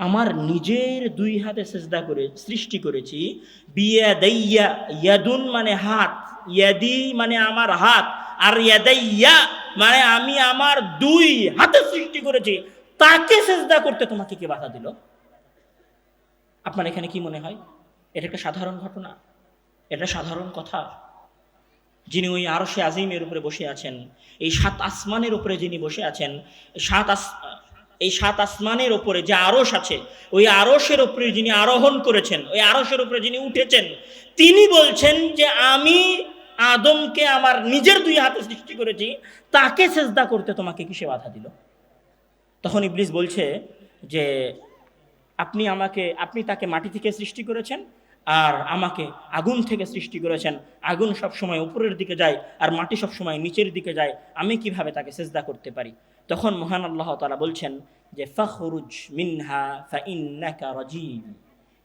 আমার নিজের দুই হাতে সিজদা করে সৃষ্টি করেছি। বিয়াদাইয়া, ইয়াদুন মানে হাত, ইয়াদি মানে আমার হাত, আর ইয়াদাইয়া মানে আমি আমার দুই হাতে সৃষ্টি করেছি, তাকে সিজদা করতে তোমাকে কে বাধা দিল? আপনার এখানে কি মনে হয়? এটা একটা সাধারণ ঘটনা? এটা সাধারণ কথা? যিনি ওই আরশে আজিমের উপরে বসে আছেন, এই সাত আসমানের উপরে যিনি বসে আছেন, এই সাত আসমানের উপরে যে আরশ আছে, ওই আরশের উপরে যিনি আরোহণ করেছেন, ওই আরশের উপরে যিনি উঠেছেন, তিনি বলছেন যে আমি আদমকে আমার নিজের দুই হাতে সৃষ্টি করেছি, তাকে সিজদা করতে তোমাকে কিসে বাধা দিল? তখন ইবলিস বলছে যে আপনি তাকে মাটি থেকে সৃষ্টি করেছেন, আর আমাকে আগুন থেকে সৃষ্টি করেছেন। আগুন সবসময় উপরের দিকে যায় আর মাটি সবসময় নিচের দিকে যায়, আমি কিভাবে তাকে সিজদা করতে পারি? তখন মহান আল্লাহ তাআলা বলছেন যে ফাখরুজ মিনহা ফাইন্নাকা রাজিম,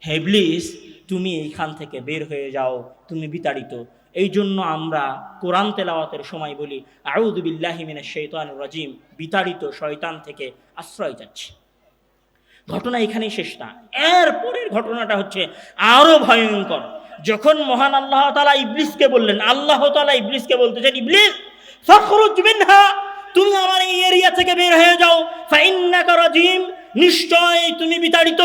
হে ইবলিস, তুমি এইখান থেকে বের হয়ে যাও, তুমি বিতাড়িত। এই জন্য আমরা কোরআন তেলাওয়াতের সময় বলি, আউযু বিল্লাহি মিনাশ শাইতানির রাজিম, বিতাড়িত শয়তান থেকে আশ্রয় চাচ্ছি। ঘটনা এখানেই শেষ না, এরপরের ঘটনাটা হচ্ছে আরো ভয়ঙ্কর। যখন মহান আল্লাহ তাআলা ইবলিসকে বললেন, আল্লাহ তাআলা ইবলিসকে বলতেছেন, ইবলিস ফাখরুজ মিনহা, তুমি আমার এই এরিয়া থেকে বের হয়ে যাও, ফাইন্নাকা রাজিম, নিশ্চয় তুমি বিতাড়িত।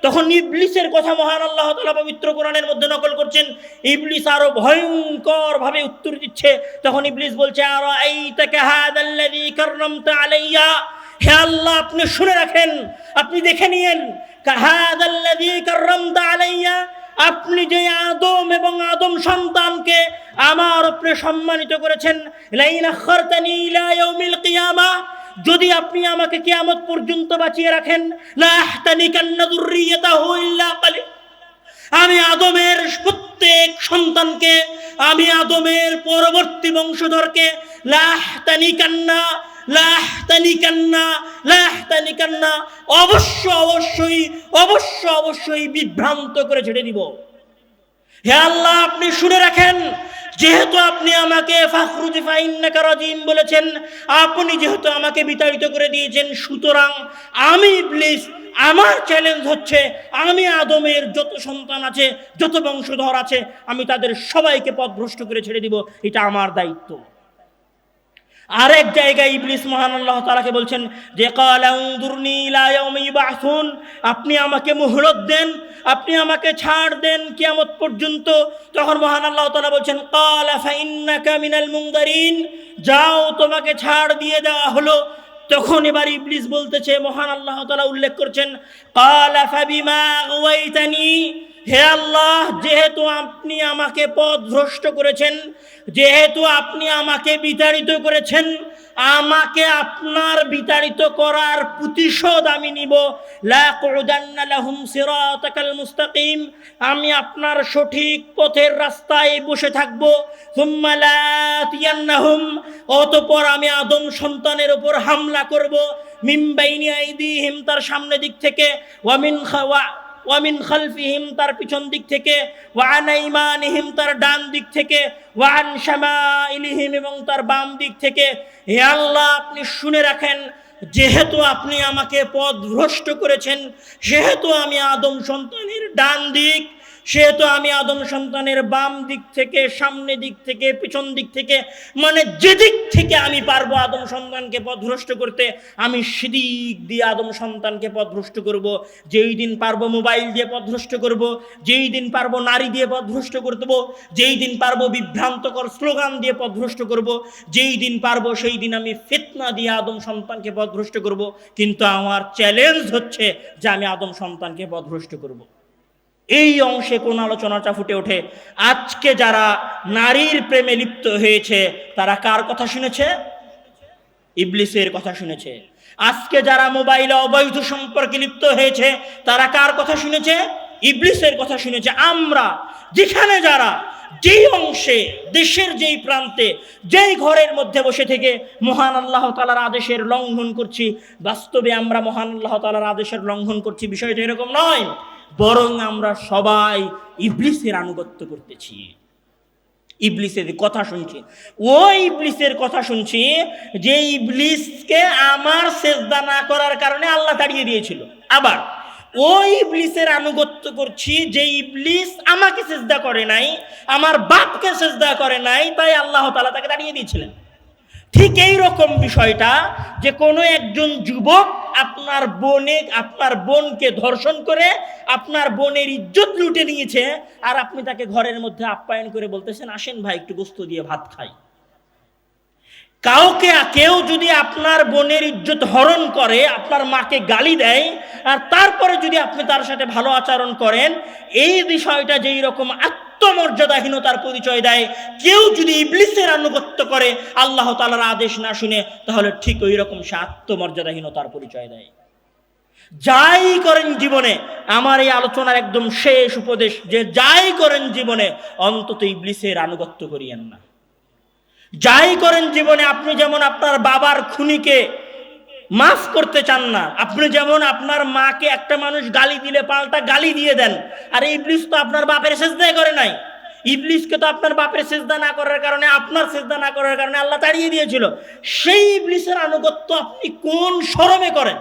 তখন ইবলিসের কথা মহান আল্লাহ তাআলা পবিত্র কোরআনের মধ্যে নকল করছেন। ইবলিস আরো ভয়ঙ্কর ভাবে উত্তর দিচ্ছে। তখন ইবলিস বলছে, আরাআইতাকা হাযাল্লাযী কাররামতা আলাইয়া, হে আল্লাহ আপনি শুনে রাখেন, আপনি দেখে নিয়েন, হাযাল্লাযী কাররামতা আলাইয়া, আপনি যে আদম এবং আদম সন্তানকে আমার উপরে সম্মানিত করেছেন, লাইন আখারতানি ইলা ইয়াউমিল কিয়ামা, যদি আপনি আমাকে কিয়ামত পর্যন্ত বাঁচিয়ে রাখেন, লা আহতানিকান্না যুররিয়াতাহু ইল্লা কালিল, আমি আদমের প্রত্যেক সন্তানকে, আমি আদমের পরবর্তী বংশধরকে লা আহতানিকান্না, লা আহতানিকান্না, লা আহতানিকান্না, অবশ্যই বিভ্রান্ত করে ছেড়ে দিব। হে আল্লাহ আপনি শুনে রাখেন, যেহেতু আপনি আমাকে ফাখরুজ ফাইন্নাকা রাজিম বলেছেন, আপনি যেহেতু আমাকে বিতাড়িত করে দিয়েছেন, সুতরাং আমি ইবলিস, আমার চ্যালেঞ্জ হচ্ছে আমি আদমের যত সন্তান আছে, যত বংশধর আছে, আমি তাদের সবাইকে পথভ্রষ্ট করে ছেড়ে দিব, এটা আমার দায়িত্ব। আরেক জায়গায় ইবলিস মহান আল্লাহ তাআলাকে বলছেন যে ক্বালা উনজুরনি ইলা ইয়াউমি ইউবআসুন, আপনি আমাকে মুহলত দেন, আপনি আমাকে ছাড় দেন কিয়ামত পর্যন্ত। তখন মহান আল্লাহ তাআলা বলছেন ক্বালা ফাইন্নাকা মিনাল মুনযারিন, যাও তোমাকে ছাড় দিয়ে দেওয়া হলো। তখন এবার ইবলিস বলতেছে, মহান আল্লাহ তাআলা উল্লেখ করছেন ক্বালা ফাবিমা আগাওয়াইতানি, হে আল্লাহ যেহেতু আপনি আমাকে পথভ্রষ্ট করেছেন, যেহেতু আপনি আমাকে বিতাড়িত করেছেন, আমাকে আপনার বিতাড়িত করার প্রতিশোধ আমি নিব। লা কুদান্না লাহুম সিরাতাকাল মুস্তাকিম, আমি আপনার সঠিক পথের রাস্তায় বসে থাকব। সুম্মা লাতিয়ান্নাহুম, অতঃপর আমি আদম সন্তানের উপর হামলা করব। মিন বাইনি আইদিহিম, তার সামনে দিক থেকে, ওয়ামিন খালফিহিম, তার পিছন দিক থেকে, ওয়ান আইমানিহিম, তার ডান দিক থেকে, ওয়ান শামাইলিহিম, এবং তার বাম দিক থেকে। হে আল্লাহ আপনি শুনে রাখেন, যেহেতু আপনি আমাকে পথভ্রষ্ট করেছেন, সেহেতু আমি আদম সন্তানের ডান দিক, সেহেতু আমি আদম সন্তানের বাম দিক থেকে, সামনে দিক থেকে, পিছন দিক থেকে, মানে যেদিক থেকে আমি পারবো আদম সন্তানকে পথভ্রষ্ট করতে, আমি সেদিক দিয়ে আদম সন্তানকে পথভ্রষ্ট করব। যেই দিন পারবো মোবাইল দিয়ে পথভ্রষ্ট করব, যেই দিন পারবো নারী দিয়ে পথভ্রষ্ট করে দেবো, যেই দিন পারবো বিভ্রান্তকর স্লোগান দিয়ে পথভ্রষ্ট করব, যেই দিন পারবো সেই দিন আমি ফিতনা দিয়ে আদম সন্তানকে পথভ্রষ্ট করব। কিন্তু আমার চ্যালেঞ্জ হচ্ছে যে আমি আদম সন্তানকে পথভ্রষ্ট করব। এই অংশে কোন আলোচনাটা ফুটে ওঠে? আজকে যারা নারীর প্রেমে লিপ্ত হয়েছে তারা কার কথা শুনেছে? ইবলিসের কথা শুনেছে। আজকে যারা মোবাইলে অবৈধ সম্পর্কে লিপ্ত হয়েছে তারা কার কথা শুনেছে? ইবলিসের কথা শুনেছে। আমরা যেখানে যারা যেই অংশে, দেশের যেই প্রান্তে, যেই ঘরের মধ্যে বসে থেকে মহান আল্লাহ তাআলার আদেশের লঙ্ঘন করছি, বাস্তবে আমরা মহান আল্লাহ তাআলার আদেশের লঙ্ঘন করছি বিষয়টা এরকম নয়, বরং আমরা সবাই ইবলিসের আনুগত্য করতেছি, ইবলিসের কথা শুনছি। ওই ইবলিসের কথা শুনছি যে ইবলিসকে আমার সেজদা না করার কারণে আল্লাহ তাড়িয়ে দিয়েছিল। আবার ওই ইবলিসের আনুগত্য করছি যে ইবলিস আমাকে সেজদা করে নাই, আমার বাপকে সেজদা করে নাই, তাই আল্লাহ তাআলা তাকে তাড়িয়ে দিয়েছিলেন। ঠিক এই রকম বিষয়টা যে কোনো একজন যুবক আপনার বোনকে ধর্ষণ করে আপনার বোনের ইজ্জত লুটে নিয়েছে, আর আপনি তাকে ঘরের মধ্যে আপ্যায়ন করে বলতেছেন আসেন ভাই একটু গোস্ত দিয়ে ভাত খাই। কেউ যদি আপনার বোনের ইজ্জত হরণ করে, আপনার মাকে গালি দেয়, আর তারপরে যদি আপনি তার সাথে ভালো আচরণ করেন, এই বিষয়টা যেই রকম আত্মমর্যাদাহীনতার পরিচয় দেয়, কেউ যদি ইবলিসের আনুগত্য করে আল্লাহ তাআলার আদেশ না শুনে, তাহলে ঠিক ওই রকম সে আত্মমর্যাদাহীনতার পরিচয় দেয়। যাই করেন জীবনে, আমার এই আলোচনার একদম শেষ উপদেশ যে যাই করেন জীবনে অন্তত ইবলিসের আনুগত্য করিয়েন না। যাই করেন জীবনে, আপনি যেমন আপনার বাবার খুনিকে মাফ করতে চান না, আপনি যেমন আপনার মাকে একটা মানুষ গালি দিলে পাল্টা গালি দিয়ে দেন, আর ইবলিস তো আপনার বাপের সেজদা করে নাই, ইবলিসকে তো আপনার বাপের সেজদা না করার কারণে, আপনার সেজদা না করার কারণে আল্লাহ তাড়িয়ে দিয়েছিল। সেই ইবলিসের আনুগত্য আপনি কোন শরমে করেন?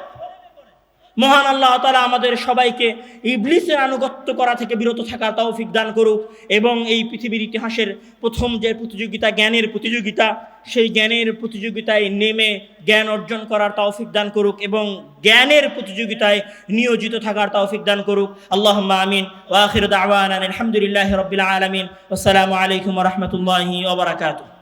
মহান আল্লাহ তাআলা আমাদের সবাইকে ইবলিসের আনুগত্য করা থেকে বিরত থাকার তৌফিক দান করুক এবং এই পৃথিবীর ইতিহাসের প্রথম যে প্রতিযোগিতা, জ্ঞানের প্রতিযোগিতা, সেই জ্ঞানের প্রতিযোগিতায় নেমে জ্ঞান অর্জন করার তৌফিক দান করুক এবং জ্ঞানের প্রতিযোগিতায় নিয়োজিত থাকার তৌফিক দান করুক। আল্লাহুম্মা আমিন। ওয়া আখিরু দাওয়ানা আলহামদুলিল্লাহি রাব্বিল আলামিন। আসসালামু আলাইকুম ওয়া রাহমাতুল্লাহি ওয়া বারাকাতুহু।